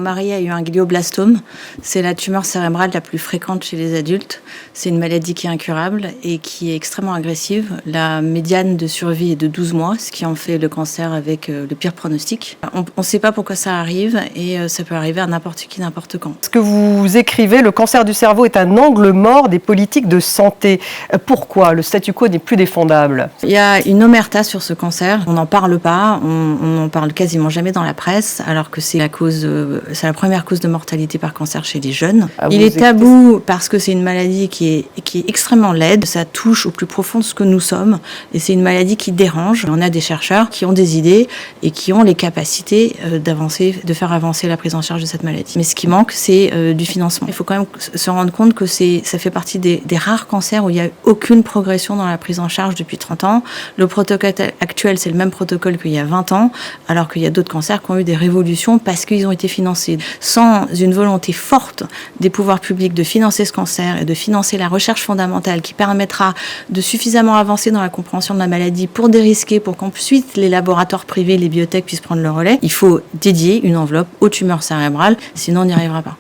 mari a eu un glioblastome. C'est la tumeur cérébrale la plus fréquente chez les adultes. C'est une maladie qui est incurable et qui est extrêmement agressive. La médiane de survie est de 12 mois, ce qui en fait le cancer avec le pire pronostic. On ne sait pas pourquoi ça arrive et ça peut arriver à n'importe qui, n'importe quand. Ce que vous écrivez, le cancer du cerveau est un angle mort des politiques de santé. Pourquoi le statu quo n'est plus défendable? Il y a une omerta sur ce cancer. On n'en parle pas, on n'en parle quasiment jamais dans la presse, alors que c'est la première cause de mortalité par cancer chez les jeunes. Il est tabou parce que c'est une maladie qui est extrêmement laide. Ça touche au plus profond de ce que nous sommes et c'est une maladie qui dérange. On a des chercheurs qui ont des idées et qui ont les capacités de faire avancer la prise en charge de cette maladie. Mais ce qui manque, c'est du financement. Il faut quand même se rendre compte que ça fait partie des rares cancers où il n'y a aucune progression dans la prise en charge depuis 30 ans. Le protocole actuel, c'est le même protocole qu'il y a 20 ans, alors qu'il y a d'autres cancers qui ont eu des révolutions parce qu'ils ont été financés. Sans une volonté forte des pouvoirs publics de financer ce cancer et de financer la recherche fondamentale qui permettra de suffisamment avancer dans la compréhension de la maladie pour dérisquer, pour qu'ensuite les laboratoires privés, les biotech puissent prendre le relais, il faut dédier une enveloppe aux tumeurs cérébrales, sinon on n'y arrivera pas.